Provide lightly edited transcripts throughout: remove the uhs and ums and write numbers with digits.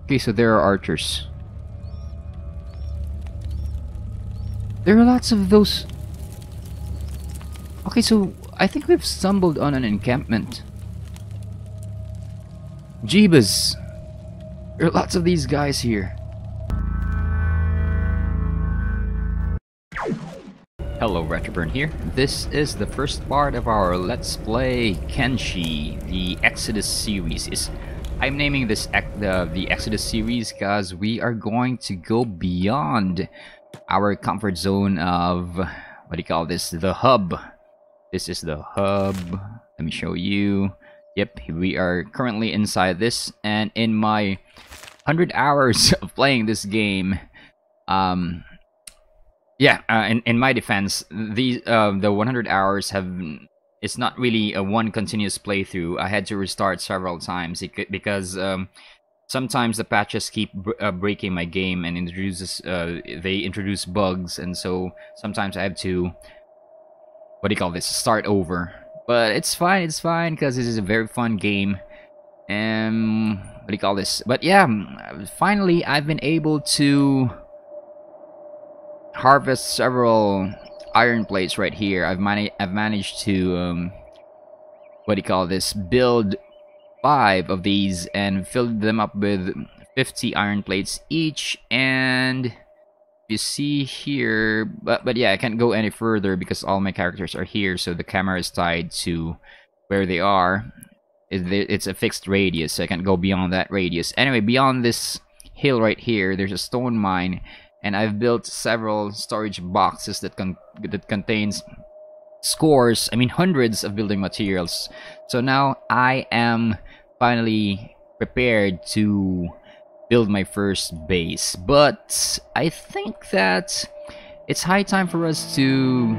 Okay, so there are archers. There are lots of those. Okay, so I think we've stumbled on an encampment. Jeebus! There are lots of these guys here. Hello, Retroburn here. This is the first part of our Let's Play Kenshi, the Exodus series. I'm naming this the Exodus series because we are going to go beyond our comfort zone of, what do you call this, the hub. This is the hub. Let me show you. Yep, we are currently inside this, and in my 100 hours of playing this game, in my defense, the 100 hours it's not really a one continuous playthrough. I had to restart several times because sometimes the patches keep breaking my game and they introduce bugs, and so sometimes I have to, what do you call this, start over. But it's fine because this is a very fun game. What do you call this? But yeah, finally I've been able to harvest several iron plates right here. I've managed to what do you call this, build 5 of these and filled them up with 50 iron plates each, and you see here, but yeah, I can't go any further because all my characters are here, so the camera is tied to where they are. It's a fixed radius, so I can't go beyond that radius. Anyway, beyond this hill right here, there's a stone mine, and I've built several storage boxes that contains hundreds of building materials. So now I am finally prepared to build my first base. But I think that it's high time for us to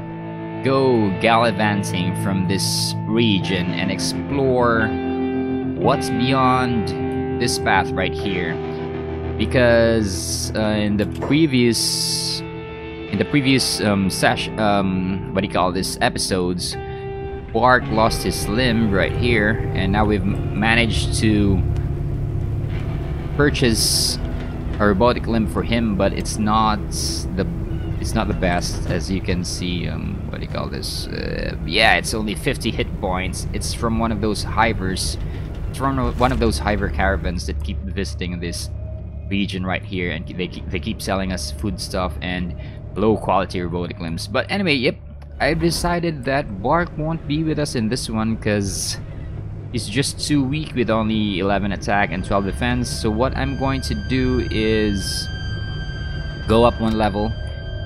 go gallivanting from this region and explore what's beyond this path right here. Because in the previous episodes, Bark lost his limb right here, and now we've managed to purchase a robotic limb for him, but it's not the best, as you can see. What do you call this? Yeah, it's only 50 hit points. It's from one of those Hivers. It's from one of those Hiver caravans that keep visiting this region right here, and they keep selling us food stuff and low quality robotic limbs. But anyway, yep, I've decided that Bark won't be with us in this one because he's just too weak with only 11 attack and 12 defense. So what I'm going to do is go up 1 level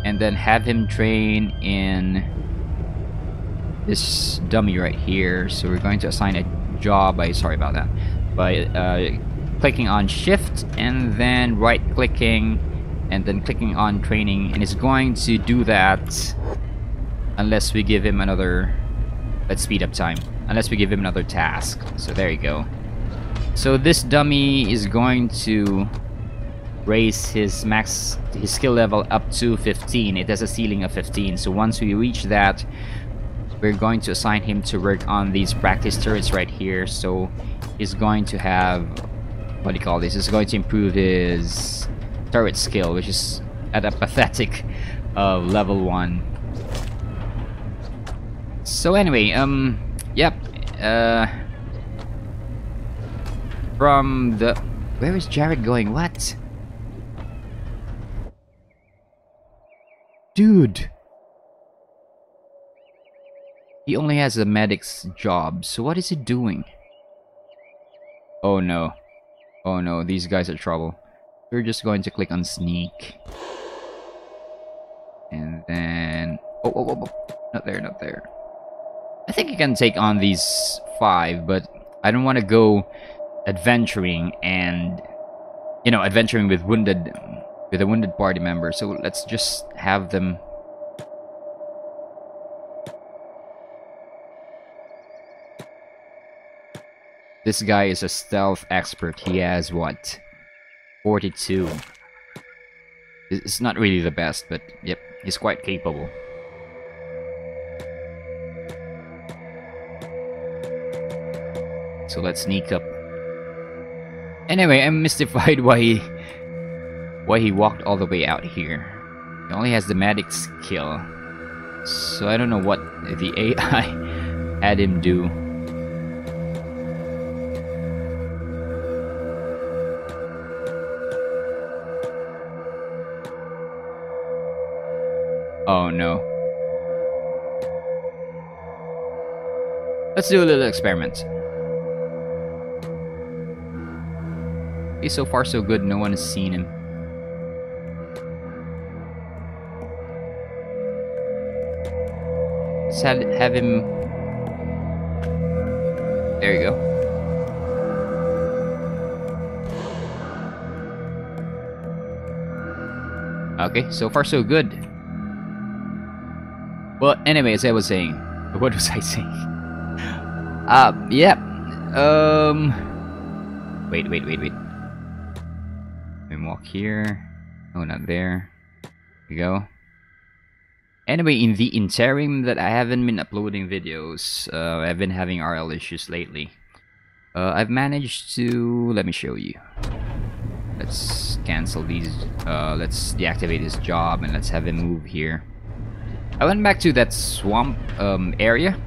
and then have him train in this dummy right here. So we're going to assign a job by clicking on shift and then right clicking and then clicking on training, and it's going to do that unless we give him another, let's speed up time, unless we give him another task. So there you go. So this dummy is going to raise his skill level up to 15. It has a ceiling of 15, so once we reach that, we're going to assign him to work on these practice turrets right here. So he's going to have, what do you call this, is going to improve his turret skill, which is at a pathetic level 1. So anyway, yep, from the, where is Jared going? What? Dude, he only has a medic's job, so what is he doing? Oh no. Oh no, these guys are trouble. We're just going to click on sneak. And then... Oh. Not there. I think you can take on these 5, but I don't want to go adventuring and... adventuring with a wounded party member. So let's just have them... This guy is a stealth expert. He has, what, 42. It's not really the best, but yep, he's quite capable. So let's sneak up. Anyway, I'm mystified why he walked all the way out here. He only has the medic skill, so I don't know what the AI had him do. Oh no. Let's do a little experiment. Okay, so far so good, no one has seen him. Let's have him... There you go. Okay, so far so good. Well, anyway, as I was saying... What was I saying? Yeah. Wait. Let me walk here. Oh, not there. There we go. Anyway, in the interim that I haven't been uploading videos, I've been having RL issues lately. I've managed to... Let me show you. Let's cancel these. Let's deactivate this job and let's have him move here. I went back to that swamp area.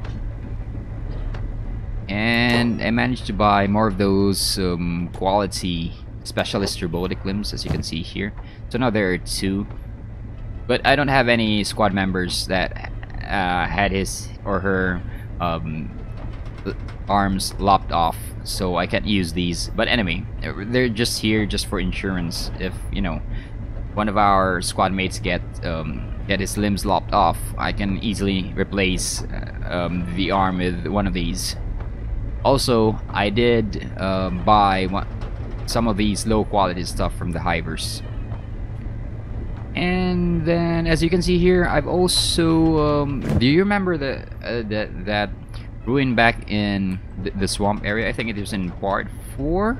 And I managed to buy more of those quality specialist robotic limbs, as you can see here. So now there are 2. But I don't have any squad members that had his or her arms lopped off, so I can't use these. But anyway, they're just here just for insurance. If, you know, one of our squad mates get his limbs lopped off, I can easily replace the arm with one of these. Also, I did buy some of these low quality stuff from the Hivers. And then, as you can see here, I've also... do you remember that ruin back in the swamp area? I think it was in part 4,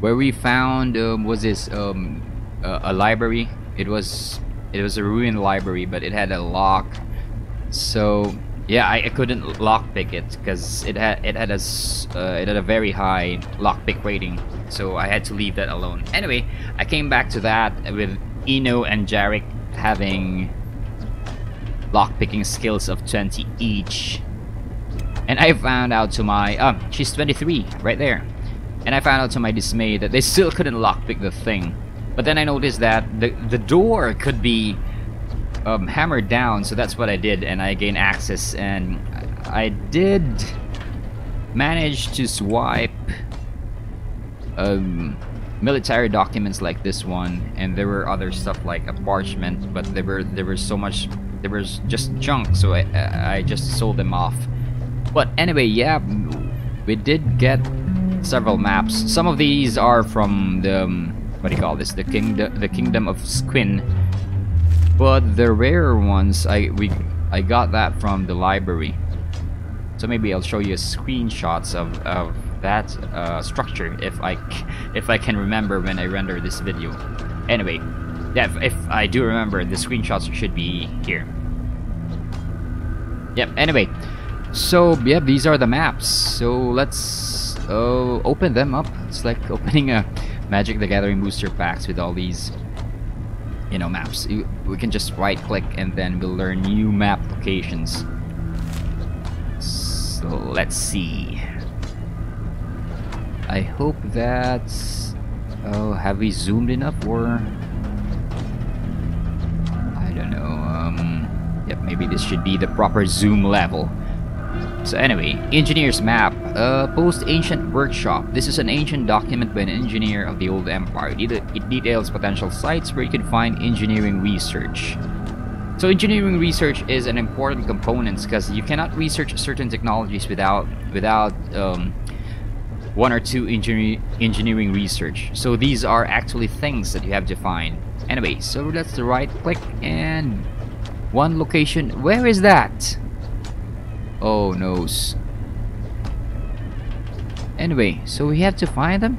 where we found was this a library. It was a ruined library, but it had a lock. So yeah, I couldn't lockpick it because it had a very high lockpick rating. So I had to leave that alone. Anyway, I came back to that with Eno and Jarek having lockpicking skills of 20 each. And I found out to my... she's 23, right there. And I found out to my dismay that they still couldn't lockpick the thing. But then I noticed that the door could be hammered down, so that's what I did, and I gained access. And I did manage to swipe military documents like this one, and there were other stuff like a parchment, but there was so much, there was just junk, so I just sold them off. But anyway, yeah, we did get several maps. Some of these are from the what do you call this, the kingdom of Squin, but the rarer ones I got that from the library. So maybe I'll show you screenshots of that structure if I can remember when I render this video. Anyway, yeah, if I do remember, the screenshots should be here. Yep. Anyway, so yeah, these are the maps. So let's open them up. It's like opening a Magic the Gathering booster packs with all these, you know, maps. We can just right click and then we'll learn new map locations. So let's see. I hope that... Oh, have we zoomed enough, or... I don't know, yep, maybe this should be the proper zoom level. So anyway, engineer's map. Post-ancient workshop. This is an ancient document by an engineer of the old empire. It details potential sites where you can find engineering research. So engineering research is an important component because you cannot research certain technologies without one or two engineering research. So these are actually things that you have to find. Anyway, so let's right click and one location. Where is that? Oh noes. Anyway, so we have to find them.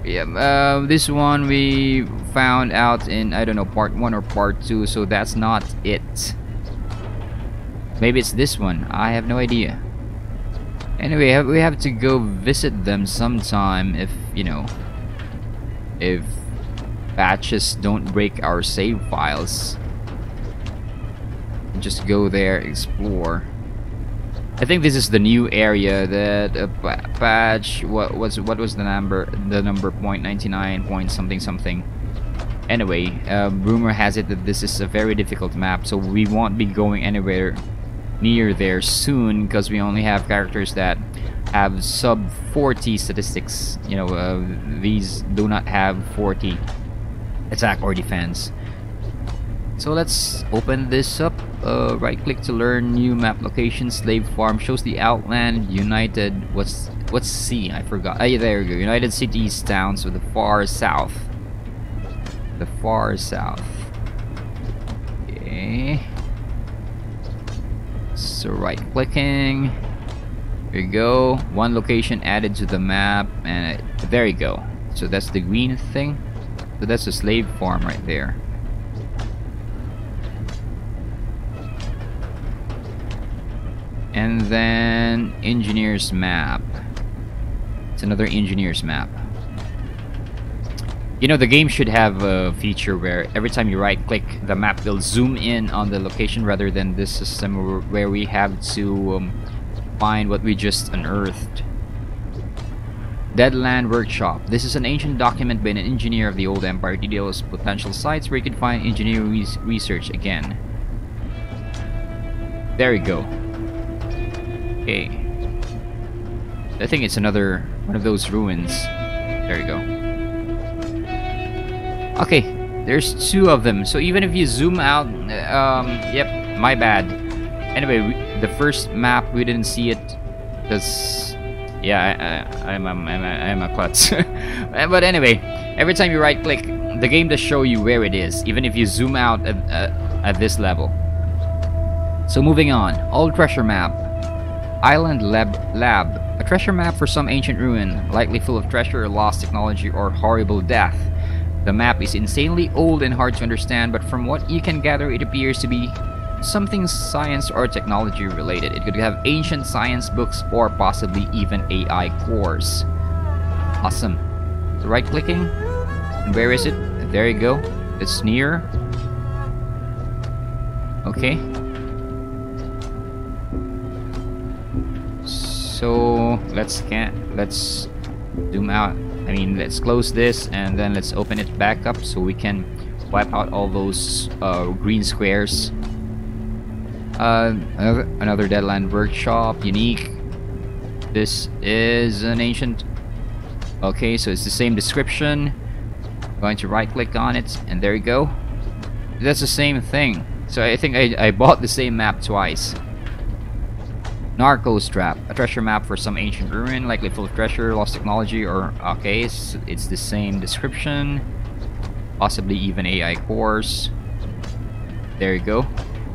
Yeah, this one we found out in, I don't know, part 1 or part 2, so that's not it. Maybe it's this one. I have no idea. Anyway, we have to go visit them sometime if, you know, if patches don't break our save files. Just go there, explore. I think this is the new area that patch. What was the number? The number 0.99 point something something. Anyway, rumor has it that this is a very difficult map, so we won't be going anywhere near there soon because we only have characters that have sub 40 statistics. You know, these do not have 40 attack or defense. So let's open this up. Right click to learn new map location. Slave farm shows the outland. United, what's C? I forgot. Oh, yeah, there you go. United cities, towns with the far south. The far south. Okay. So right clicking. There you go. One location added to the map, and there you go. So that's the green thing. So that's a slave farm right there. And then engineer's map. It's another engineer's map. You know, the game should have a feature where every time you right click, the map will zoom in on the location rather than this system where we have to find what we just unearthed. Deadland Workshop. This is an ancient document by an engineer of the old empire. Details potential sites where you can find engineering research again. There you go. Okay. I think it's another one of those ruins. There you go. Okay, there's two of them. So even if you zoom out, yep, my bad. Anyway, the first map we didn't see it because, yeah, I'm a klutz. But anyway, every time you right click, the game does show you where it is, even if you zoom out at this level. So moving on, old treasure map. Island Lab. A treasure map for some ancient ruin, likely full of treasure, lost technology, or horrible death. The map is insanely old and hard to understand, but from what you can gather, it appears to be something science or technology related. It could have ancient science books or possibly even AI cores. Awesome. So right clicking. And where is it? There you go. It's near. Okay. So let's zoom out. I mean, let's close this and then let's open it back up so we can wipe out all those green squares. Another Deadland Workshop, unique. This is an ancient. Okay, so it's the same description. Going to right click on it and there you go. That's the same thing. So I think I bought the same map twice. Narcos Trap, a treasure map for some ancient ruin, likely full of treasure, lost technology, or okay, it's the same description, possibly even AI cores. There you go.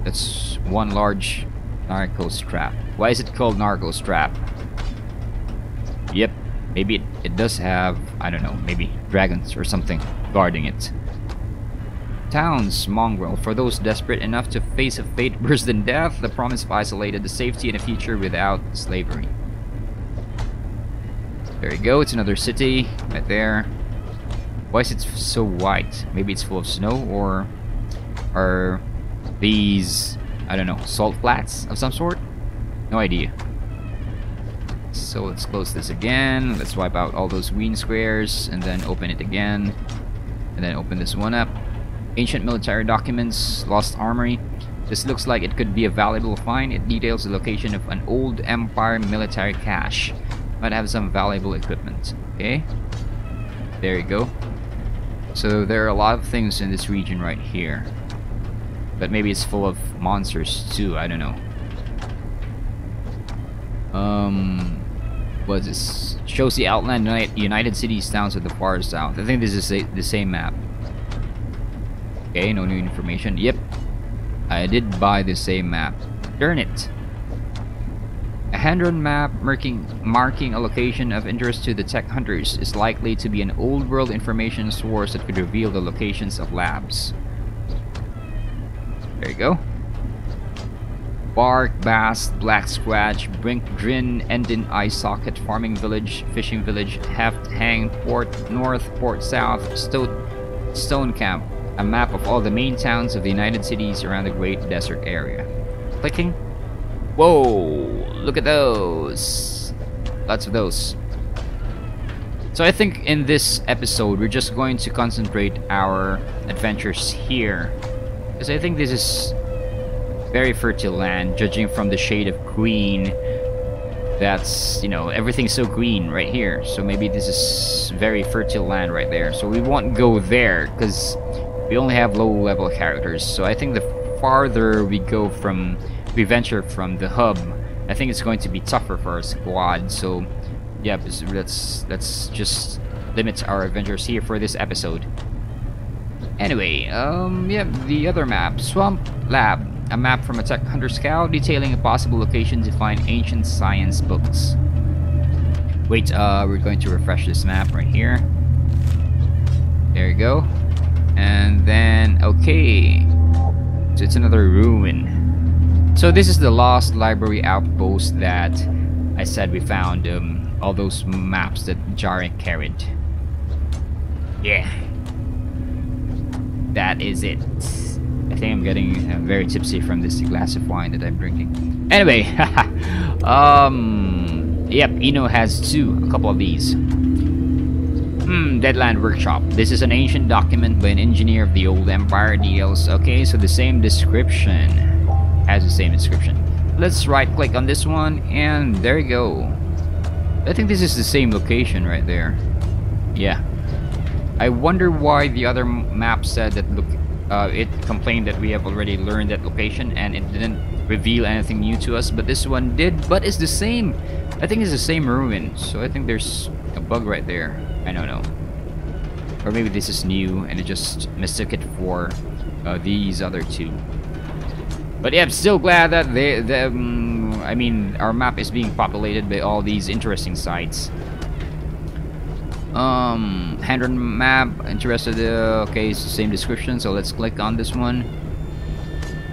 That's one large Narcos Trap. Why is it called Narcos Trap? Yep, maybe it does have, I don't know, maybe dragons or something guarding it. Towns, Mongrel. For those desperate enough to face a fate worse than death, the promise of isolated the safety and a future without slavery. There you go, it's another city right there. Why is it so white? Maybe it's full of snow, or are these, I don't know, salt flats of some sort? No idea. So let's close this again. Let's wipe out all those green squares and then open it again. And then open this one up. Ancient military documents, lost armory. This looks like it could be a valuable find. It details the location of an old empire military cache. Might have some valuable equipment. Okay, there you go. So there are a lot of things in this region right here, but maybe it's full of monsters too. I don't know. What's this? Shows the outland United cities, towns at the far south. I think this is the same map. Okay, no new information. Yep, I did buy the same map. Darn it. A hand-drawn map marking a location of interest to the tech hunters is likely to be an old world information source that could reveal the locations of labs. There you go. Bark, Bast, Black Scratch, Brink, Drin, Endin, Eye Socket, Farming Village, Fishing Village, Heft, Hang, Port North, Port South, Stone Camp. A map of all the main towns of the United Cities around the Great Desert area. Clicking. Whoa! Look at those! Lots of those. So I think in this episode we're just going to concentrate our adventures here, because I think this is very fertile land, judging from the shade of green. That's, you know, everything's so green right here, so maybe this is very fertile land right there. So we won't go there because we only have low level characters. So I think the farther we venture from the hub, I think it's going to be tougher for our squad. So yeah, let's just limit our adventures here for this episode. Anyway, yeah, the other map, Swamp Lab, a map from a tech hunter scout detailing a possible location to find ancient science books. Wait, we're going to refresh this map right here. There you go. And then, okay, so it's another ruin. So this is the lost library outpost that I said we found, all those maps that Jarek carried. Yeah, that is it. I think I'm getting very tipsy from this glass of wine that I'm drinking. Anyway, yep, Eno has a couple of these. Deadland Workshop. This is an ancient document by an engineer of the old Empire deals. Okay, so the same description. Has the same description. Let's right click on this one, and there you go. I think this is the same location right there. Yeah. I wonder why the other map said that it complained that we have already learned that location and it didn't reveal anything new to us, but this one did. But it's the same. I think it's the same ruin, so I think there's a bug right there. I don't know. Or maybe this is new and it just mistook it for these other two. But yeah, I'm still glad that I mean, our map is being populated by all these interesting sites. Handwritten map, interested, okay, it's the same description, so let's click on this one.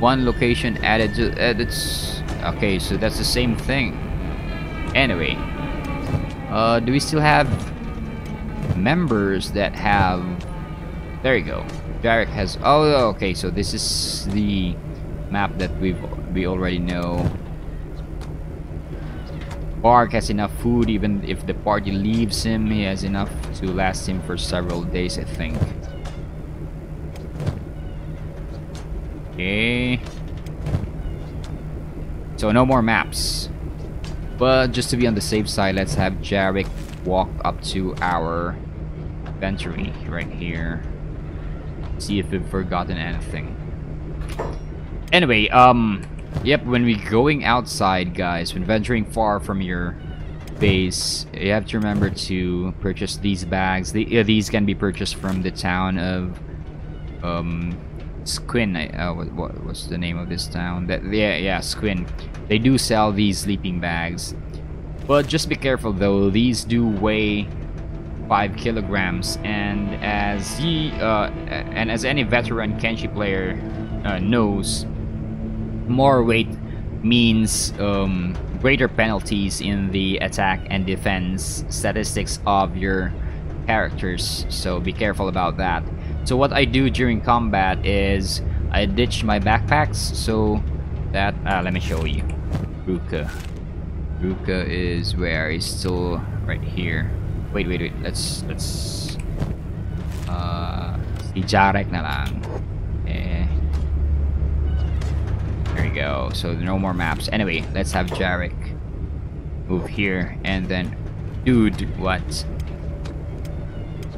One location added to edits. Okay, so that's the same thing. Anyway, do we still have members that have... There you go. Jarek has... Oh, okay, so this is the map that we already know. Bark has enough food, even if the party leaves him, he has enough to last him for several days, I think. Okay. So no more maps. But just to be on the safe side, let's have Jarek walk up to our inventory right here. See if we've forgotten anything. Anyway, yep, when we're going outside, guys, when venturing far from your base, you have to remember to purchase these bags. These can be purchased from the town of Squin. What's the name of this town? Yeah, Squin. They do sell these sleeping bags, but just be careful though. These do weigh 5 kilograms, and as any veteran Kenshi player knows, more weight means greater penalties in the attack and defense statistics of your characters, so be careful about that. So what I do during combat is I ditch my backpacks, so that let me show you. Ruka is where? He's still right here. Wait, let's si Jarek na lang. There you go. So no more maps. Anyway, let's have Jarek move here, and then, dude, what?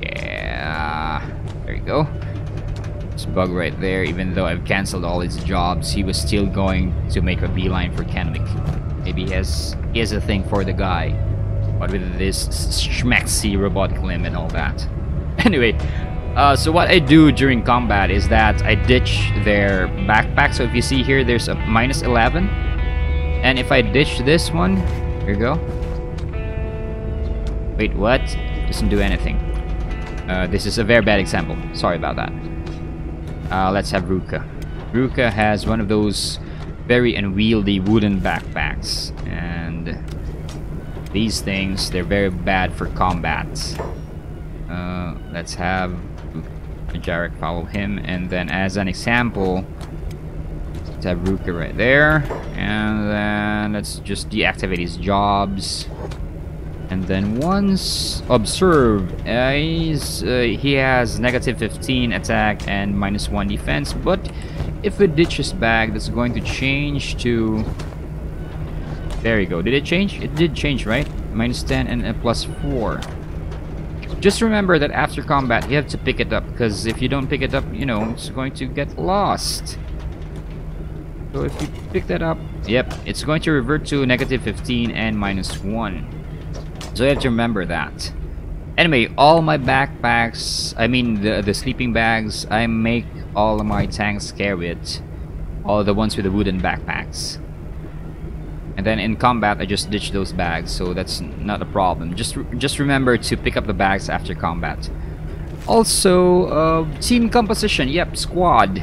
Yeah, there you go. This bug right there. Even though I've canceled all his jobs, he was still going to make a beeline for Kenwick. Maybe he has a thing for the guy, but with this schmexy robotic limb and all that. Anyway. So what I do during combat is that I ditch their backpack. So if you see here, there's a -11, and if I ditch this one, here you go. Wait, what? Doesn't do anything. This is a very bad example. Sorry about that. Let's have Ruka. Ruka has one of those very unwieldy wooden backpacks, and these things, they're very bad for combat. Let's have Jarek follow him, and then as an example, let's have Ruka right there, and then let's just deactivate his jobs. And then once observe, he has negative 15 attack and -1 defense, but if we ditch his bag, that's going to change to, there you go. Did it change? It did change, right? -10 and a +4. Just remember that after combat you have to pick it up, because if you don't pick it up, you know, it's going to get lost. So if you pick that up, yep, it's going to revert to negative 15 and -1. So you have to remember that. Anyway, all my backpacks, I mean the sleeping bags, I make all of my tanks carry it. All the ones with the wooden backpacks. And then in combat, I just ditch those bags, so that's not a problem. Just remember to pick up the bags after combat. Also, team composition. Yep, squad.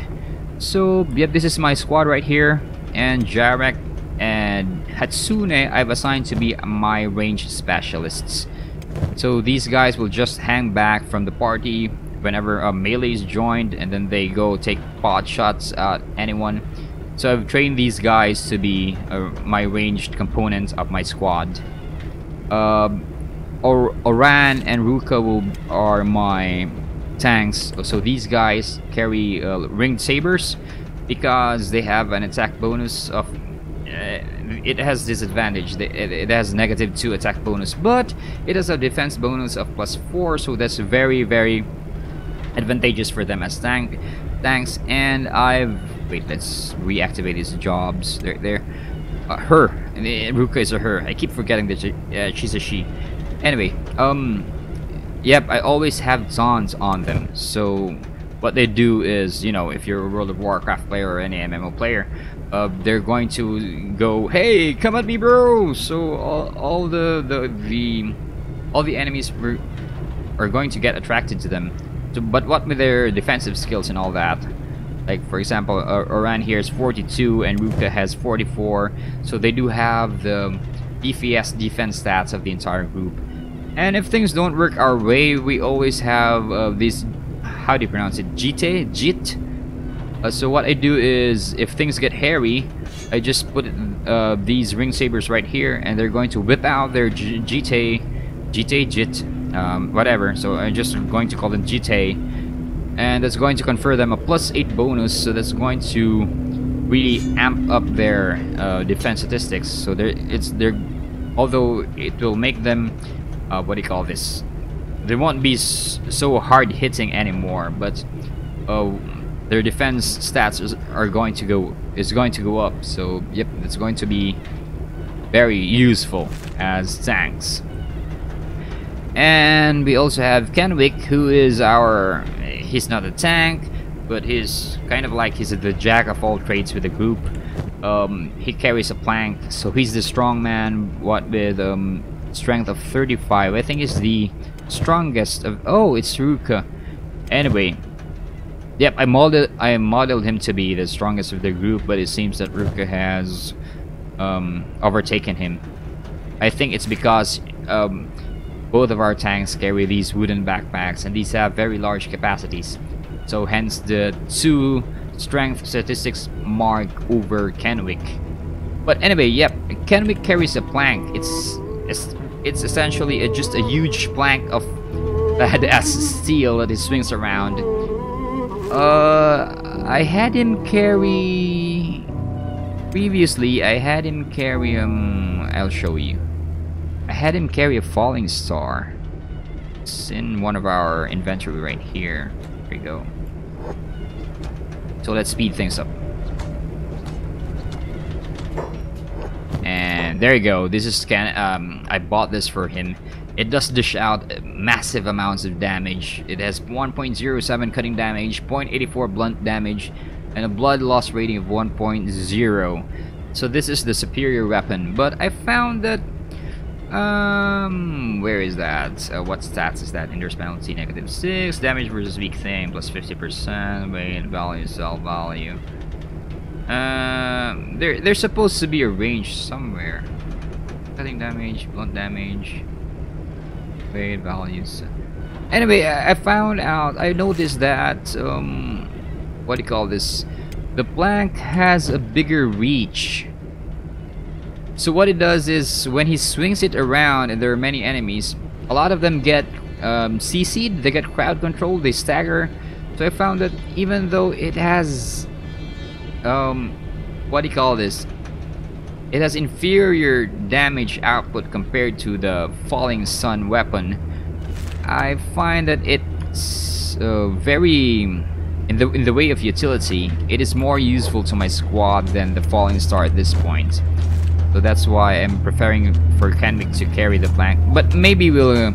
So, yep, this is my squad right here. And Jarek and Hatsune, I've assigned to be my range specialists. So these guys will just hang back from the party whenever a melee is joined, and then they go take pot shots at anyone. So I've trained these guys to be my ranged components of my squad. Oran and Ruka are my tanks. So these guys carry ringed sabers because they have an attack bonus of... it has disadvantage. It has -2 attack bonus, but it has a defense bonus of +4, so that's very, very advantageous for them as tanks. And wait, let's reactivate his jobs. There. Her. Ruka is a her. I keep forgetting that she's a she. Anyway, yep, I always have Zons on them. So what they do is, you know, if you're a World of Warcraft player or any MMO player, they're going to go, hey, come at me, bro. So all the enemies are going to get attracted to them. So, but what with their defensive skills and all that, like for example, Oran here is 42 and Ruka has 44, so they do have the DPS defense stats of the entire group. And if things don't work our way, we always have these, how do you pronounce it, JIT. So what I do is, if things get hairy, I just put these ring sabers right here, and they're going to whip out their JIT, whatever. So I'm just going to call them JIT, and that's going to confer them a +8 bonus. So that's going to really amp up their defense statistics. So although it will make them, what do you call this? They won't be so hard hitting anymore, but their defense stats is going to go up. So yep, it's going to be very useful as tanks. And we also have Kenwick, who is he's not a tank, but he's kind of like he's the jack of all trades with the group. He carries a plank, so he's the strong man. What with strength of 35, I think is the strongest of. Oh, it's Ruka. Anyway. Yep, I modeled him to be the strongest of the group, but it seems that Ruka has overtaken him. I think it's because both of our tanks carry these wooden backpacks, and these have very large capacities. So hence the 2 strength statistics mark over Kenwick. But anyway, yep, Kenwick carries a plank. It's essentially just a huge plank of badass steel that he swings around. I had him carry... Previously, I had him carry, I'll show you. I had him carry a falling star. It's in one of our inventory right here. There we go. So let's speed things up. And there you go. This is I bought this for him. It does dish out massive amounts of damage. It has 1.07 cutting damage, 0.84 blunt damage, and a blood loss rating of 1.0. So this is the superior weapon. But I found that where is that? What stats is that? Injure penalty -6, damage versus weak thing plus 50%, weight value, sell value. There's supposed to be a range somewhere. Cutting damage, blunt damage, weight values. Anyway, I found out. I noticed that what do you call this? The plank has a bigger reach. So what it does is when he swings it around and there are many enemies, a lot of them get CC'd, they get crowd control, they stagger. So I found that even though it has what do you call this? It has inferior damage output compared to the falling sun weapon. I find that it's very in the way of utility. It is more useful to my squad than the falling star at this point. So that's why I'm preferring for Kenwick to carry the plank. But maybe we'll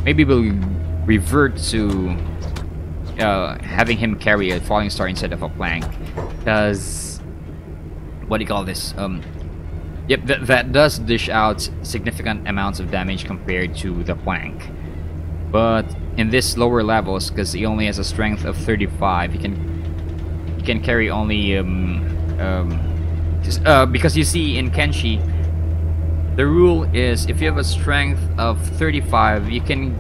revert to having him carry a falling star instead of a plank, because what do you call this? Yep, that does dish out significant amounts of damage compared to the plank. But in this lower levels, because he only has a strength of 35, he can carry only because you see in Kenshi, the rule is if you have a strength of 35, you can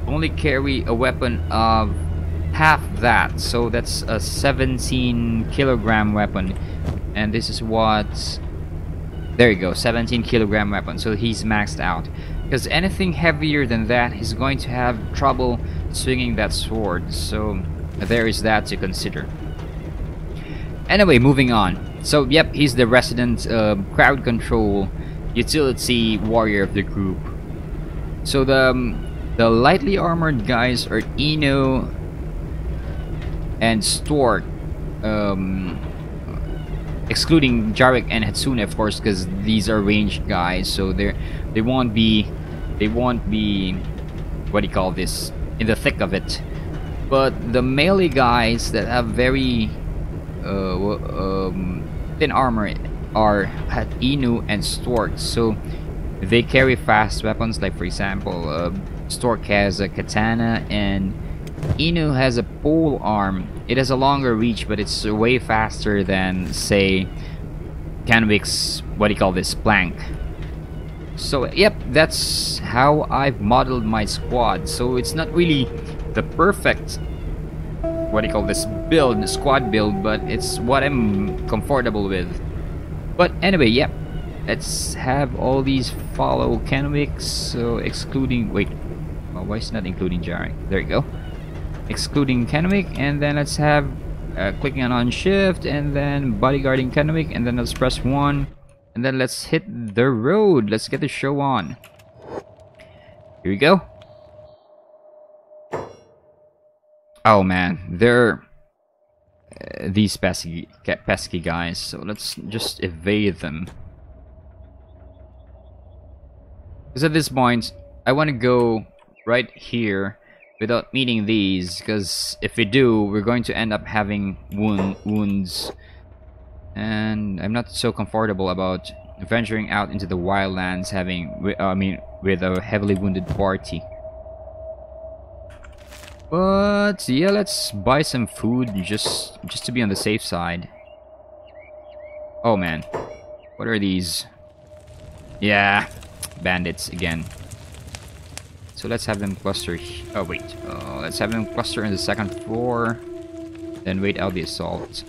only carry a weapon of half that. So that's a 17 kilogram weapon, and this is what. There you go, 17 kilogram weapon. So he's maxed out. Because anything heavier than that, he's going to have trouble swinging that sword. So there is that to consider. Anyway, moving on. So yep, he's the resident crowd control utility warrior of the group. So the lightly armored guys are Inu and Stork, excluding Jarek and Hatsune, of course, because these are ranged guys. So they won't be what do you call this, in the thick of it. But the melee guys that have very thin armor are Inu and Stork. So they carry fast weapons, like for example Stork has a katana and Inu has a pole arm. It has a longer reach, but it's way faster than, say, Kenwick's, what do you call this, plank. So yep, that's how I've modeled my squad. So it's not really the perfect, what do you call this, build, squad build, but it's what I'm comfortable with. But anyway, yep, let's have all these follow Kenwick. So excluding, wait, oh, why is it not including Jarek? There you go. Excluding Kenwick, and then let's have clicking on shift and then bodyguarding Kenwick, and then let's press 1 and then let's hit the road. Let's get the show on. Here we go. Oh man, they're these pesky guys, so let's just evade them. Because at this point I want to go right here without meeting these, because if we do, we're going to end up having wounds, and I'm not so comfortable about venturing out into the wildlands with a heavily wounded party. But yeah, let's buy some food just to be on the safe side. Oh man, what are these? Yeah, bandits again. So let's have them cluster. Oh wait, let's have them cluster in the second floor, then wait out the assault.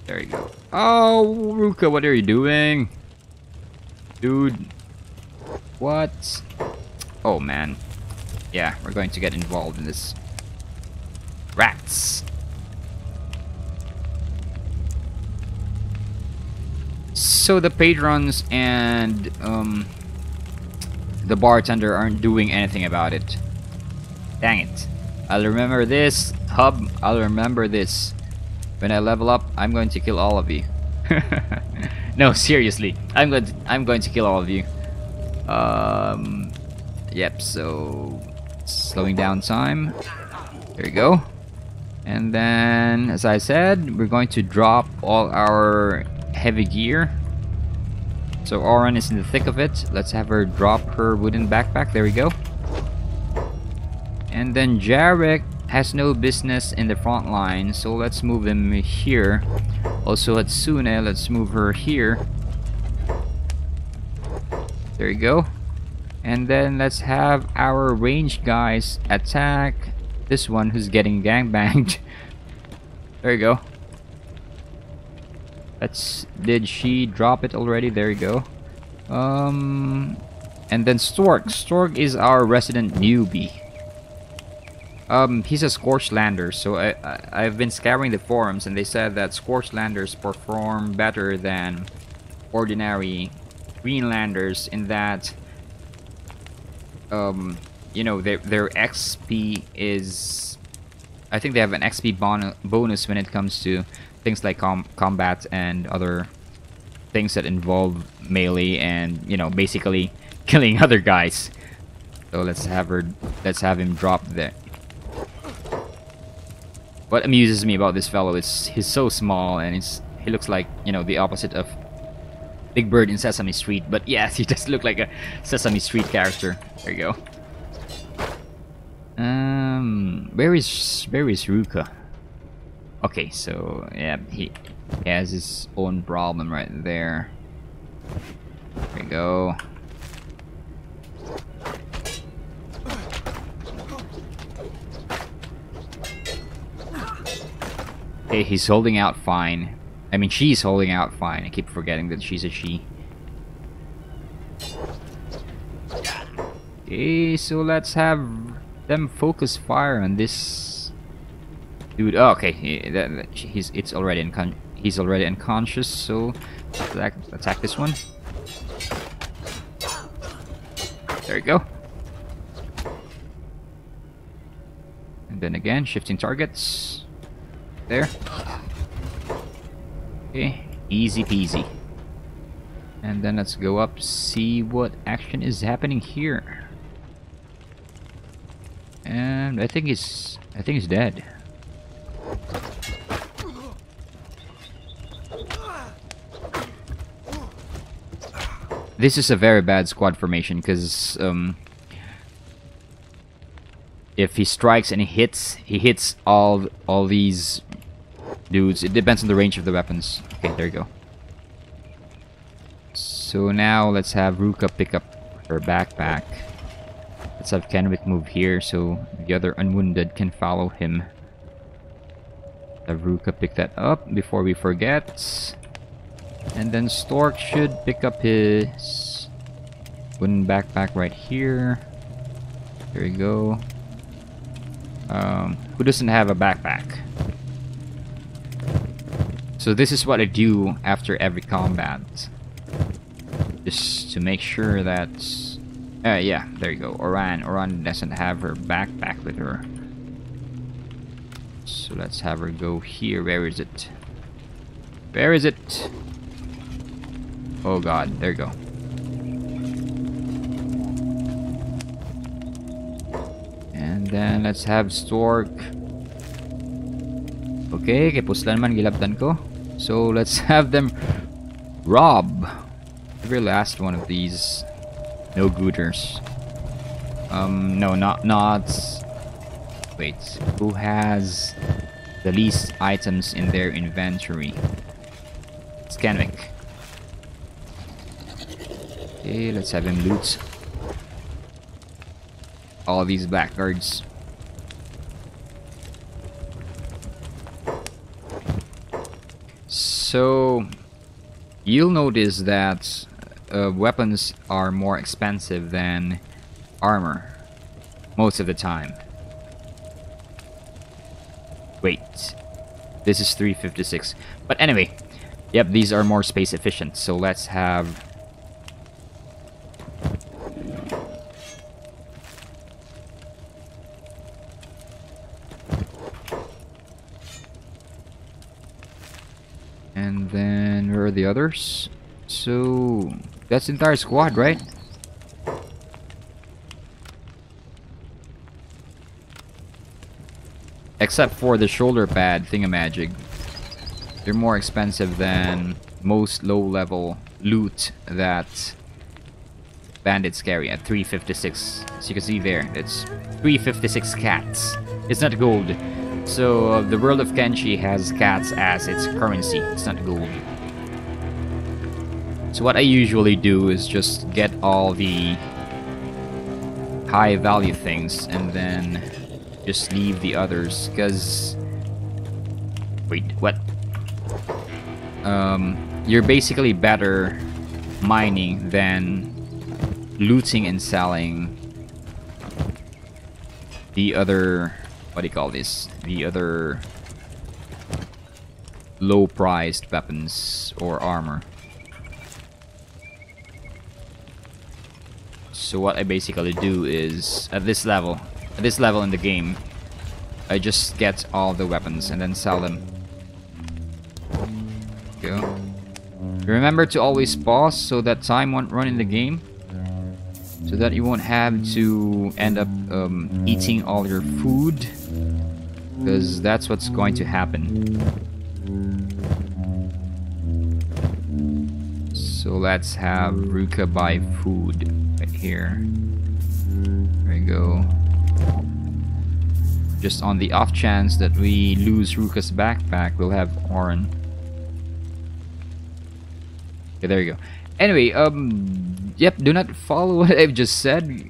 There you go. Oh, Ruka, what are you doing, dude? What? Oh man, yeah, we're going to get involved in this. Rats. So the patrons and the bartender aren't doing anything about it. Dang it. I'll remember this, hub. I'll remember this. When I level up, I'm going to kill all of you. No, seriously. I'm going to kill all of you. Yep, so slowing down time. There we go. And then, as I said, we're going to drop all our heavy gear. So Auron is in the thick of it. Let's have her drop her wooden backpack. There we go. And then Jarek has no business in the front line, so let's move him here. Also Hatsune, let's move her here. There you go. And then let's have our ranged guys attack this one who's getting gangbanged. There you go. Did she drop it already? There you go. And then Stork. Stork is our resident newbie. He's a Scorched Lander, so I've been scouring the forums and they said that Scorched Landers perform better than ordinary Greenlanders in that you know, their XP is, I think they have an XP bonus when it comes to things like combat and other things that involve melee and, you know, basically killing other guys. So let's have him drop there. What amuses me about this fellow is he's so small and he looks like, you know, the opposite of Big Bird in Sesame Street, but yes, he does look like a Sesame Street character. There you go. Where is Ruka? Okay, so yeah, he has his own problem right there. There we go. Okay, he's holding out fine. I mean, she's holding out fine. I keep forgetting that she's a she. Okay, so let's have them focus fire on this dude. Oh, okay, he's already unconscious. So attack this one. There you go. And then again, shifting targets. There. Okay, easy peasy. And then let's go up, see what action is happening here. And I think he's dead. This is a very bad squad formation because if he strikes and he hits all these dudes. It depends on the range of the weapons. Okay, there you go. So now let's have Ruka pick up her backpack. Let's have Kenwick move here so the other unwounded can follow him. Have Ruka pick that up before we forget. And then Stork should pick up his wooden backpack right here. There you go. Who doesn't have a backpack? So this is what I do after every combat. Just to make sure that... yeah, there you go. Oran doesn't have her backpack with her. So let's have her go here. Where is it? Where is it? Oh god, there you go. And then let's have Stork. Okay, kay puslan man gilabtan ko. So let's have them rob every last one of these no-gooders. No, not... Wait, who has the least items in their inventory? It's Kenwick. Okay, let's have him loot all these blackguards. So you'll notice that weapons are more expensive than armor most of the time. Wait, this is 356. But anyway, yep, these are more space efficient. So let's have... And then where are the others? So that's the entire squad, right? Except for the shoulder pad thingamajig. They're more expensive than most low-level loot that bandits carry at 356. As you can see there, it's 356 cats. It's not gold. So the world of Kenshi has cats as its currency. It's not gold. So what I usually do is just get all the high value things and then just leave the others, because wait, what? You're basically better mining than looting and selling the other, what do you call this? The other low priced weapons or armor. So what I basically do is at this level in the game, I just get all the weapons and then sell them. Go. Remember to always pause so that time won't run in the game, so that you won't have to end up eating all your food, because that's what's going to happen. So let's have Ruka buy food right here. There we go. Just on the off chance that we lose Ruka's backpack, we'll have Oren. Okay, there you go. Anyway, yep, do not follow what I've just said.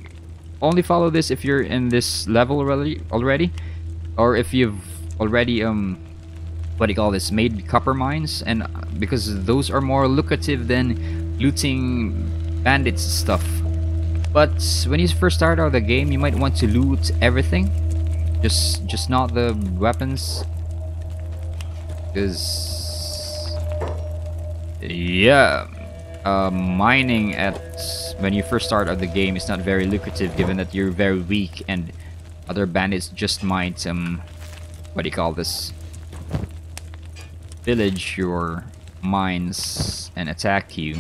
Only follow this if you're in this level already, or if you've already what do you call this, made copper mines, and because those are more lucrative than looting bandits stuff. But when you first start out the game, you might want to loot everything, just not the weapons, because yeah, mining at when you first start out the game is not very lucrative, given that you're very weak and other bandits just might what do you call this, pillage your mines and attack you.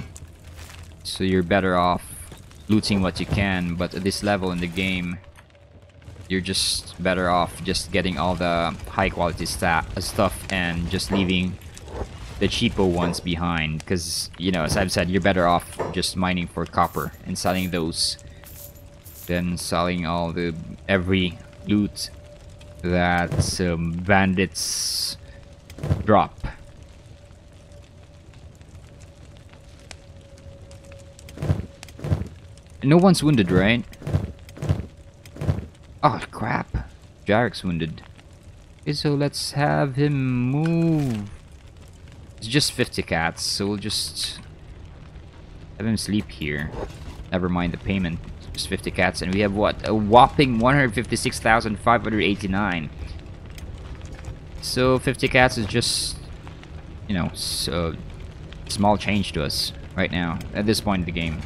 So you're better off looting what you can, but at this level in the game, you're just better off just getting all the high quality stuff and just leaving the cheapo ones behind, because, you know, as I've said, you're better off just mining for copper and selling those than selling all the every loot that bandits drop. No one's wounded, right? Oh crap, Jarek's wounded. Okay, so let's have him move. It's just 50 cats, so we'll just have him sleep here. Never mind the payment. Just 50 cats, and we have what? A whopping 156,589. So 50 cats is just, you know, so small change to us right now at this point in the game.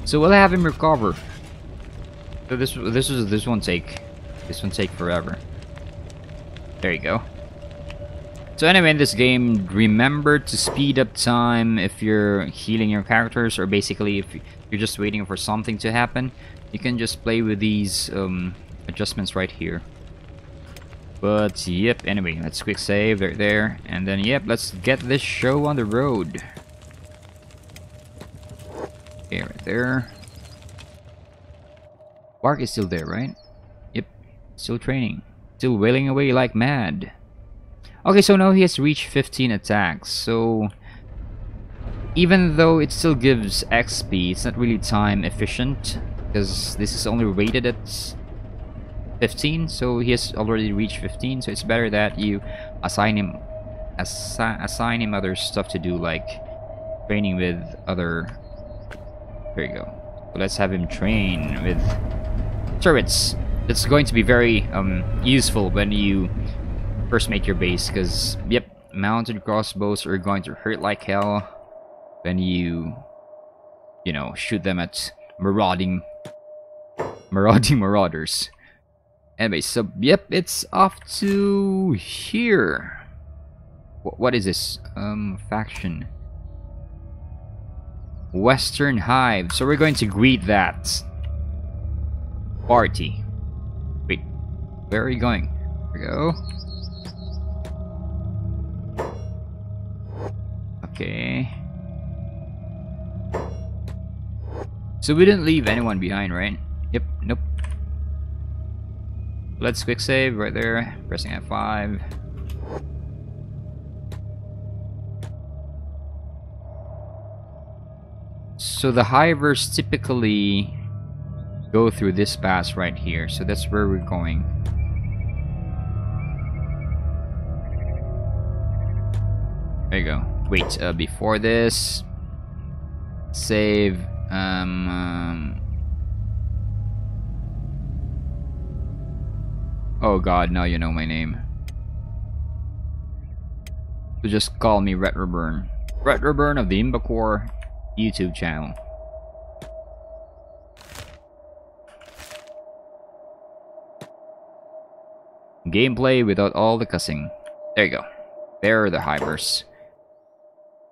So we'll have him recover. So this won't take forever. There you go. So anyway, in this game, remember to speed up time if you're healing your characters, or basically if you're just waiting for something to happen. You can just play with these adjustments right here. But yep, anyway, let's quick save right there, and then yep, let's get this show on the road. Okay, right there. Bark is still there, right? Yep, still training, still wailing away like mad. Okay, so now he has reached 15 attacks, so even though it still gives XP, it's not really time efficient, because this is only rated at 15, so he has already reached 15, so it's better that you assign him other stuff to do, like training with other. There you go. So let's have him train with turrets. That's going to be very useful when you first make your base, because yep, mounted crossbows are going to hurt like hell when you know, shoot them at marauding marauders. Anyway, so yep, it's off to here. What is this? Faction. Western Hive. So we're going to greet that party. Wait, where are you going? There we go. Okay. So we didn't leave anyone behind, right? Yep, nope. Let's quick save right there, pressing F5. So the Hivers typically go through this pass right here, so that's where we're going. There you go. Wait, before this, save. Oh god, now you know my name. So just call me Retroburn. Retroburn of the Imbacore YouTube channel. Gameplay without all the cussing. There you go. There are the Hivers.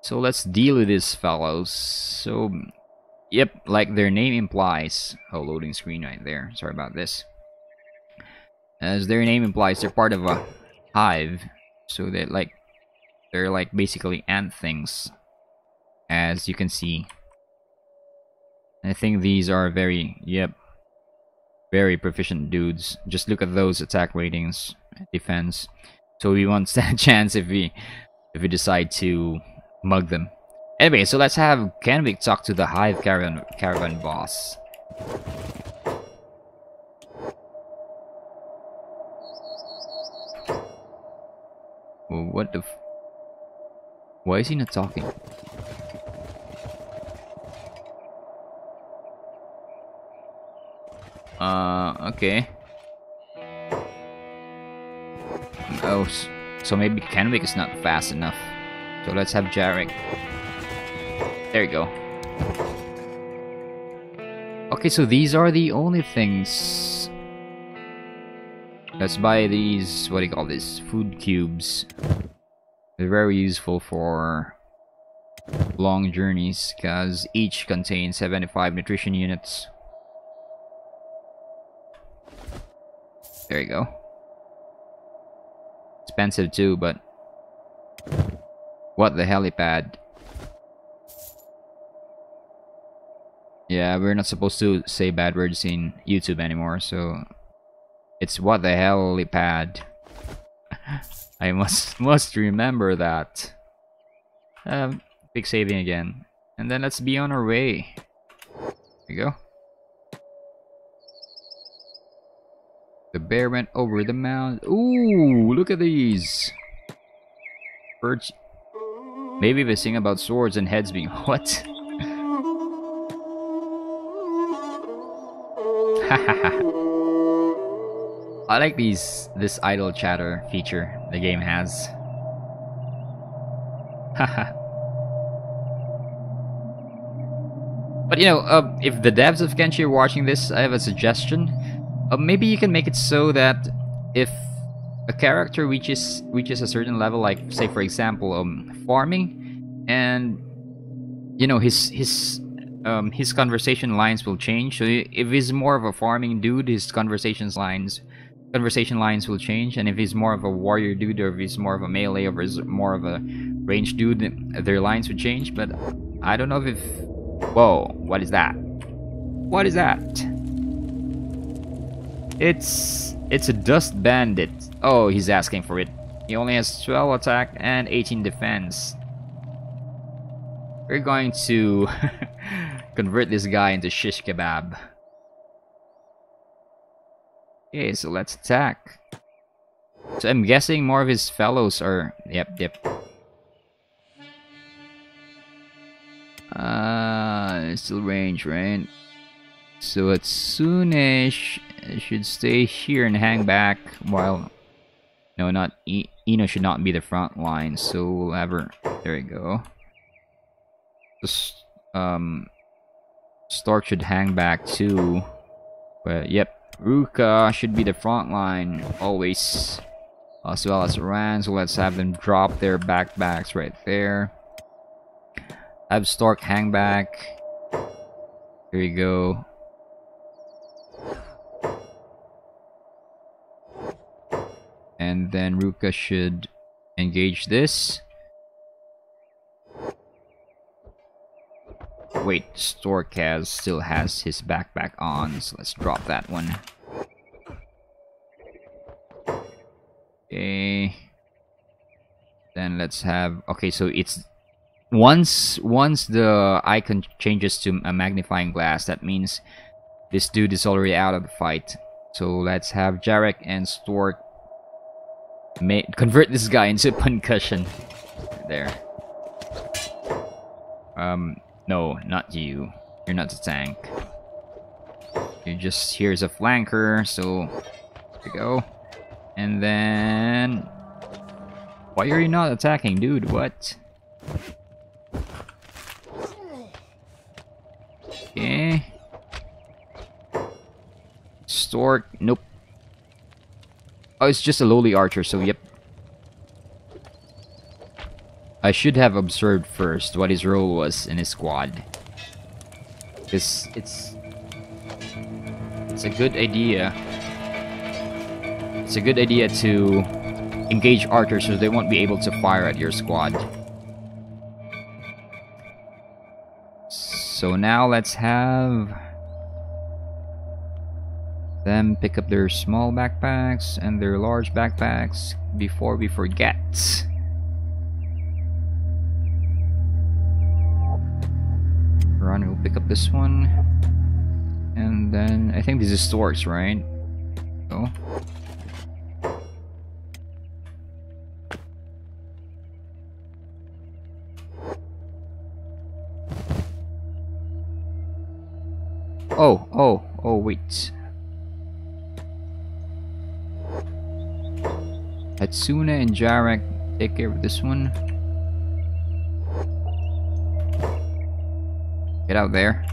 So let's deal with these fellows. So, yep, like their name implies. Oh, loading screen right there. Sorry about this. As their name implies, they're part of a hive. So they're like basically ant things, as you can see. I think these are very proficient dudes. Just look at those attack ratings, defense. So we won't stand a chance if we decide to mug them. Anyway, so let's have Kenwick talk to the hive caravan boss. Well, what the why is he not talking? Okay. Oh, so maybe Kenwick is not fast enough. So let's have Jarek. There you go. Okay, so these are the only things. Let's buy these, what do you call this? Food cubes. They're very useful for long journeys because each contains 75 nutrition units. There you go. Expensive too, but what the helipad? Yeah, we're not supposed to say bad words in YouTube anymore, so it's what the helipad. I must remember that. Big saving again, and then let's be on our way. There you go. The bear went over the mound. Ooh, look at these. Birds. Maybe they sing about swords and heads being what? I like this idle chatter feature the game has. But you know, if the devs of Kenshi are watching this, I have a suggestion. Maybe you can make it so that if a character reaches a certain level, like say for example, farming, and you know his conversation lines will change. So if he's more of a farming dude, his conversation lines will change, and if he's more of a warrior dude, or if he's more of a melee, or is more of a ranged dude, their lines would change. But I don't know if whoa, what is that? What is that? It's a dust bandit. Oh, he's asking for it. He only has 12 attack and 18 defense. We're going to convert this guy into shish kebab. Okay, so let's attack. So I'm guessing more of his fellows are... Yep. Still range, right? So at soonish, I should stay here and hang back while... No, not... Eno should not be the front line, so we'll have her... There we go. Stork should hang back too. But, yep. Ruka should be the front line, always. As well as Ran, so let's have them drop their backpacks right there. Have Stork hang back. Here you go. And then Ruka should engage this. Wait, Stork still has his backpack on, so let's drop that one. Okay. Then let's have... Okay, so it's... Once the icon changes to a magnifying glass, that means this dude is already out of the fight. So let's have Jarek and Stork convert this guy into concussion. There. No, not you. You're not the tank. You just... Here's a flanker, so... There you go. And then... Why are you not attacking, dude? What? Okay. Stork, nope. Oh, it's just a lowly archer, so yep. I should have observed first what his role was in his squad. It's a good idea. It's a good idea to engage archers so they won't be able to fire at your squad. So now let's have them pick up their small backpacks and their large backpacks before we forget. Ron will pick up this one. And then I think this is Storks, right? So oh, wait. Hatsune and Jarek take care of this one. Get out there.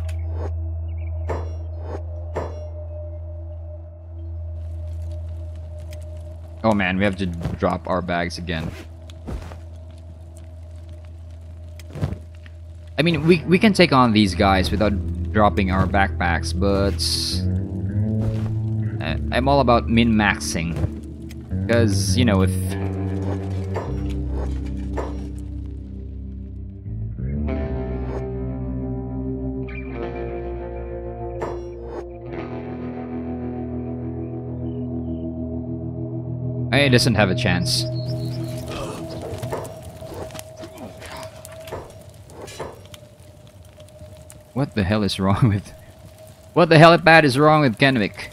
Oh man, we have to drop our bags again. I mean, we can take on these guys without dropping our backpacks, but I'm all about min-maxing. Because, you know, if... It doesn't have a chance. What the hell is wrong with... What the hell bad is wrong with Kenwick?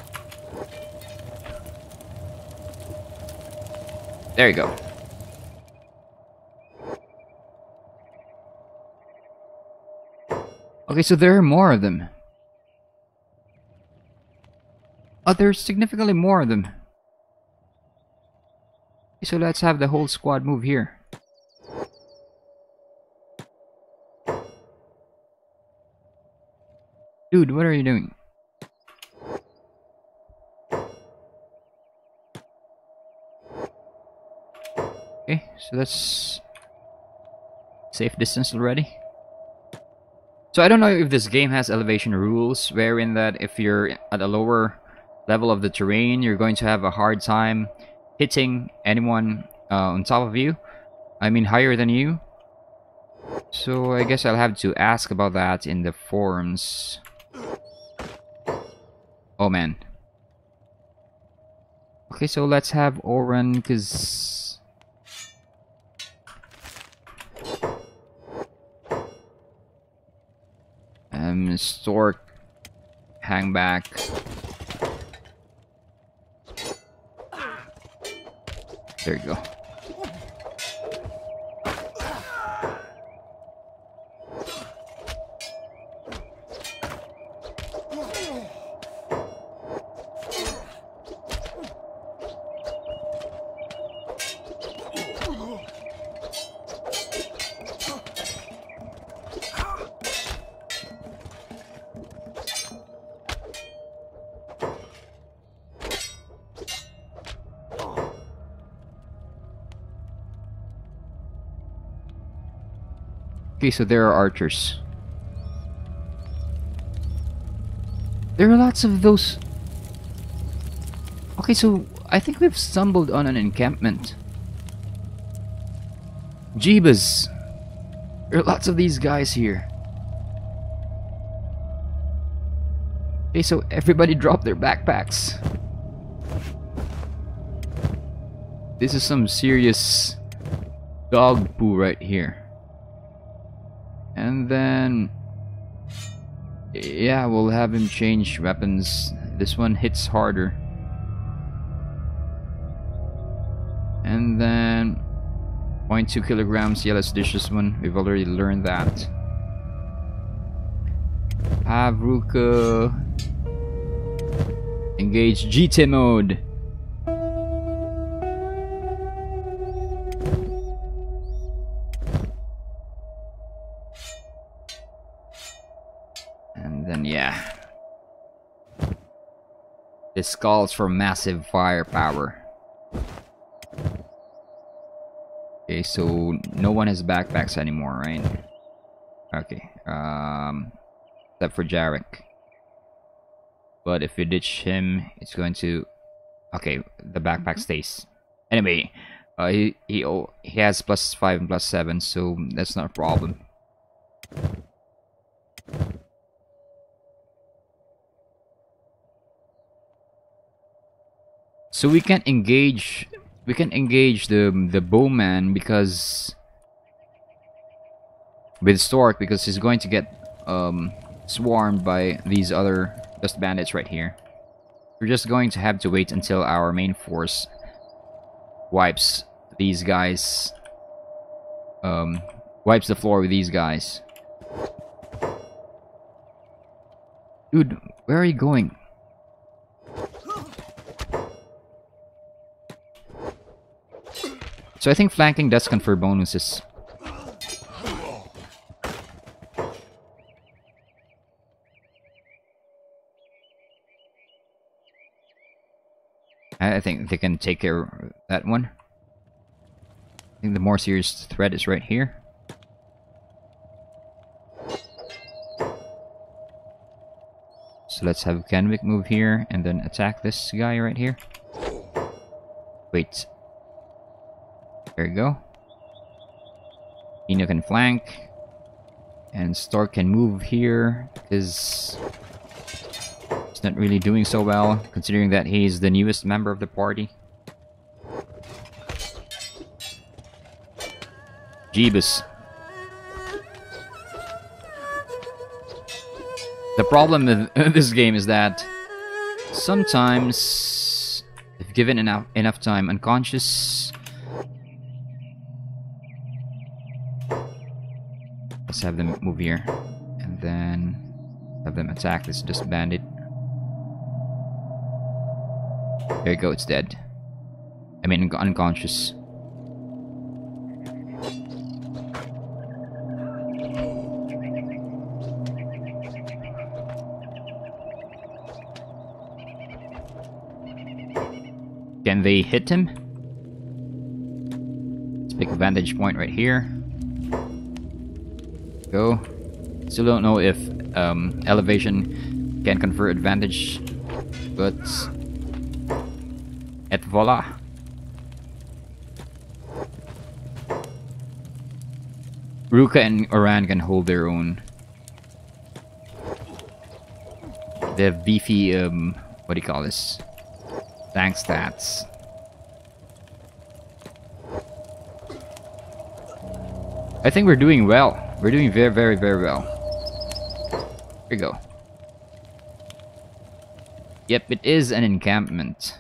There you go. Okay, so there are more of them. Oh, there's significantly more of them. Okay, so let's have the whole squad move here. Dude, what are you doing? Okay, so that's safe distance already. So I don't know if this game has elevation rules, wherein that if you're at a lower level of the terrain, you're going to have a hard time hitting anyone on top of you. I mean higher than you. So I guess I'll have to ask about that in the forums. Oh man. Okay, so let's have Oren, because... Stork, hang back. There you go. Okay, so there are archers. There are lots of those. Okay, so I think we've stumbled on an encampment. Jeebus! There are lots of these guys here. Okay, so everybody drop their backpacks. This is some serious dog poo right here. And then, yeah, we'll have him change weapons. This one hits harder. And then 0.2 kilograms. Yeah, let's dish this one. We've already learned that. Havruka. Engage GT mode. And then, yeah. This calls for massive firepower. Okay, so no one has backpacks anymore, right? Okay. Except for Jarek. But if we ditch him, it's going to... Okay, the backpack stays. Anyway, he has +5 and +7, so that's not a problem. So we can engage the bowman because with Stork, because he's going to get swarmed by these other dust bandits right here. We're just going to have to wait until our main force wipes these guys, wipes the floor with these guys. Dude, where are you going? So I think flanking does confer bonuses. I think they can take care of that one. I think the more serious threat is right here. So let's have Kenwick move here and then attack this guy right here. Wait. There you go. Ina can flank. And Stork can move here because he's not really doing so well, considering that he's the newest member of the party. Jeebus. The problem with this game is that sometimes, if given enough time, unconscious... Let's have them move here, and then have them attack this dust bandit. There you go, it's dead. I mean, unconscious. Can they hit him? Let's pick a vantage point right here. Go. Still don't know if elevation can confer advantage, but et voila. Ruka and Oran can hold their own. They have beefy what do you call this? Tank stats. I think we're doing well. We're doing very, very, very well. Here we go. Yep, it is an encampment.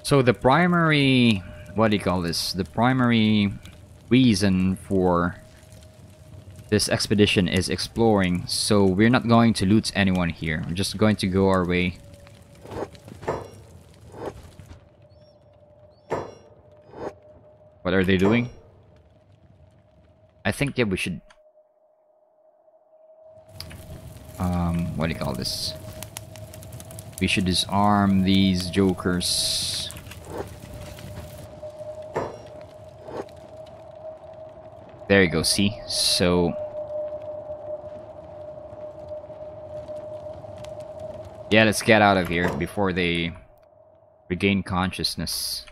So the primary... What do you call this? The primary reason for this expedition is exploring. So we're not going to loot anyone here. We're just going to go our way. What are they doing? I think, yeah, we should... what do you call this? We should disarm these jokers. There you go, see? So... yeah, let's get out of here before they regain consciousness.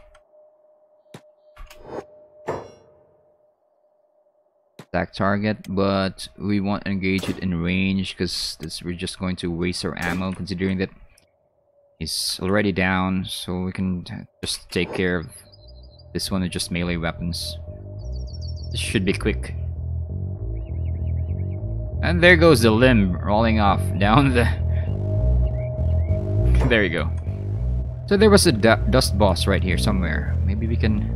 Attack target, but we won't engage it in range because we're just going to waste our ammo, considering that He's already down, so we can just take care of this one with just melee weapons. This should be quick. And there goes the limb rolling off down the... There you go. So there was a dust boss right here somewhere. Maybe we can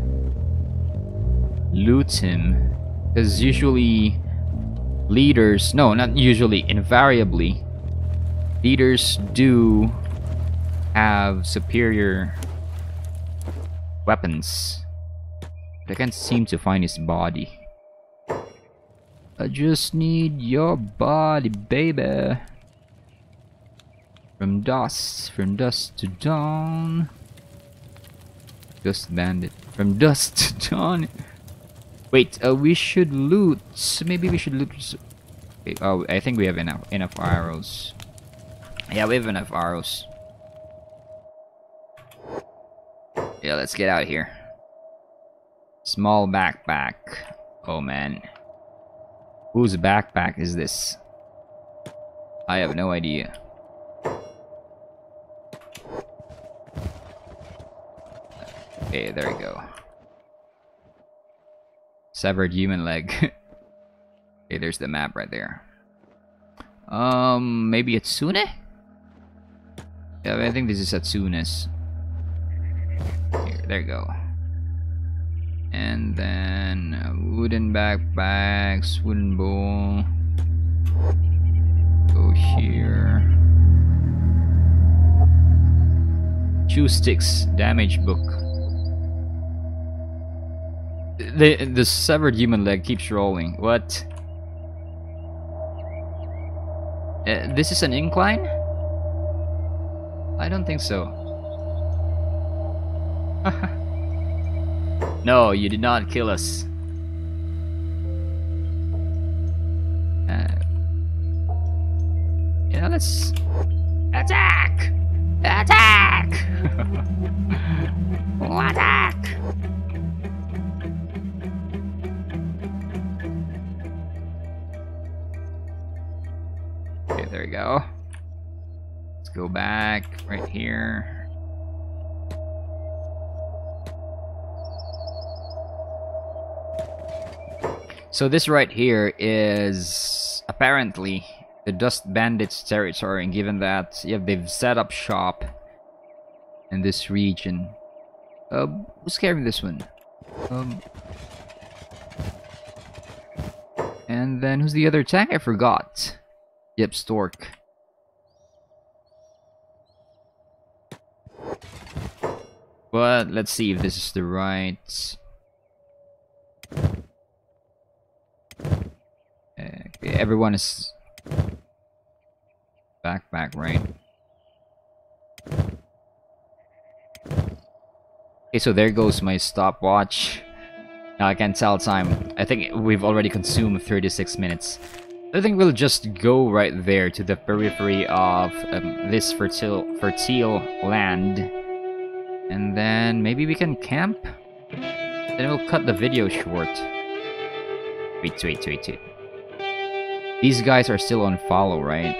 loot him. Because usually leaders... No, not usually. Invariably, leaders do have superior weapons. But I can't seem to find his body. I just need your body, baby. From dusk to dawn. Just bandit. From dusk to dawn. Wait, we should loot. Maybe we should loot. Okay, oh, I think we have enough arrows. Yeah, we have enough arrows. Yeah, let's get out of here. Small backpack. Oh man. Whose backpack is this? I have no idea. Okay, there we go. Severed human leg. Okay, there's the map right there. Maybe Atsune? Yeah, I think this is Atsune's. Here, there you go. And then wooden backpacks, wooden bowl. Go here. Chew sticks, damage book. The severed human leg keeps rolling. What? This is an incline? I don't think so. No, you did not kill us. Yeah, let's attack! Attack! Attack! Okay, there we go. Let's go back right here. So this right here is apparently the Dust Bandits territory, and given that they've set up shop in this region. Who's carrying this one? And then who's the other tank? I forgot. Yep, Stork. But let's see if this is the right... Okay, everyone is backpack, right? Okay, so there goes my stopwatch. Now I can't tell time. I think we've already consumed 36 minutes. I think we'll just go right there to the periphery of this fertile land. And then maybe we can camp? Then we'll cut the video short. Wait. These guys are still on follow, right?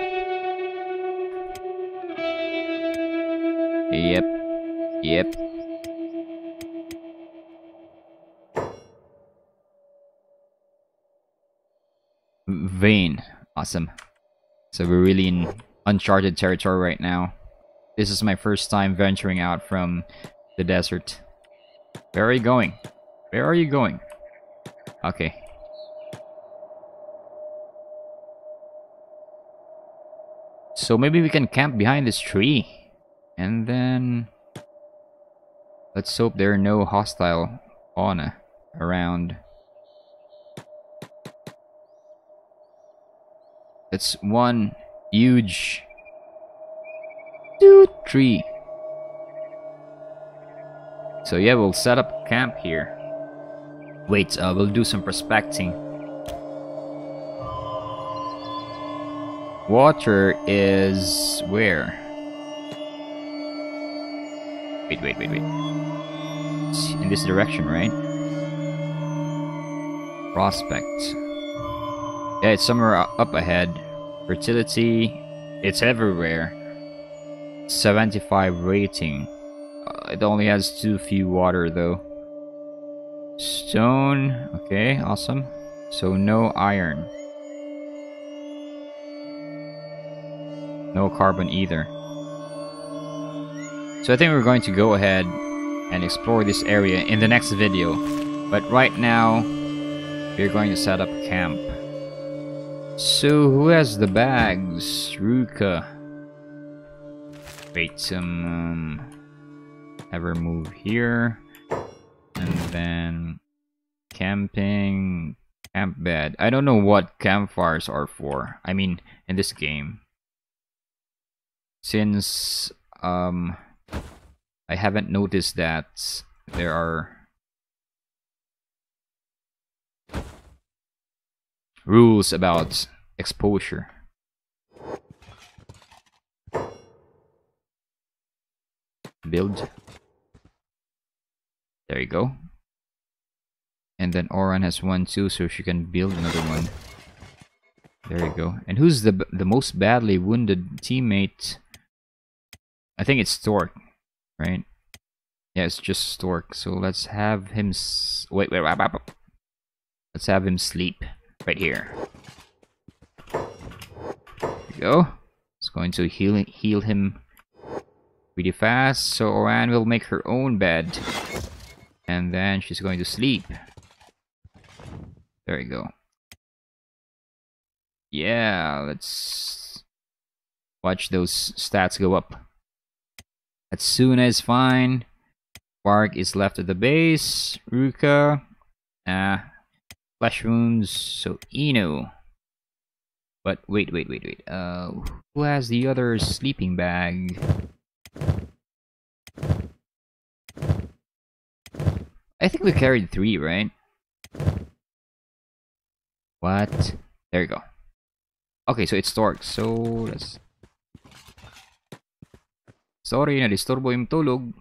Yep. Vein. Awesome. So we're really in uncharted territory right now. This is my first time venturing out from the desert. Where are you going? Where are you going? Okay. So maybe we can camp behind this tree. And then... let's hope there are no hostile fauna around. It's one huge... tree. So yeah, we'll set up camp here. Wait, we'll do some prospecting. Water is where? Wait. It's in this direction, right? Prospect. Yeah, it's somewhere up ahead. Fertility, it's everywhere. 75 rating. It only has too few water though. Stone, okay, awesome. So no iron. No carbon either. So I think we're going to go ahead and explore this area in the next video. But right now, we're going to set up camp. So who has the bags? Ruka. Wait, have her move here. And then camping, camp bed. I don't know what campfires are for. I mean, in this game. Since I haven't noticed that there are rules about exposure. Build. There you go. And then Oran has one too, so she can build another one. There you go. And who's the most badly wounded teammate? I think it's Stork, right? Yeah, it's just Stork. So let's have him. Wait. Let's have him sleep right here. There we go. It's going to heal him pretty fast. So Oran will make her own bed, and then she's going to sleep. There you go. Yeah, let's watch those stats go up. Atsuna is fine. Bark is left at the base. Ruka. Flesh wounds. So Inu. But wait. Who has the other sleeping bag? I think we carried 3, right? What? There you go. Okay, so it's Stork. So let's... Sorry, na-disturbo yung tulog.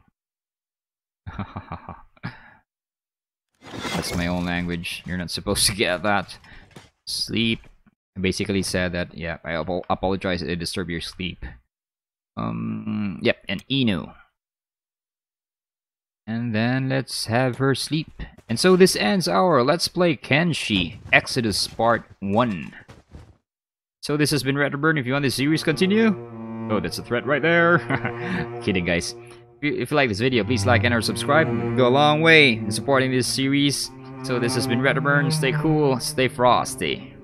That's my own language. You're not supposed to get that. Sleep. I basically said that, yeah, I apologize if I disturb your sleep. Yep, and Inu. And then let's have her sleep. And so this ends our Let's Play Kenshi Exodus Part 1. So this has been Redburn. If you want this series continue... Oh, that's a threat right there. Kidding, guys. If you like this video, please like and or subscribe. Go a long way in supporting this series. So this has been Redburn. Stay cool, stay frosty.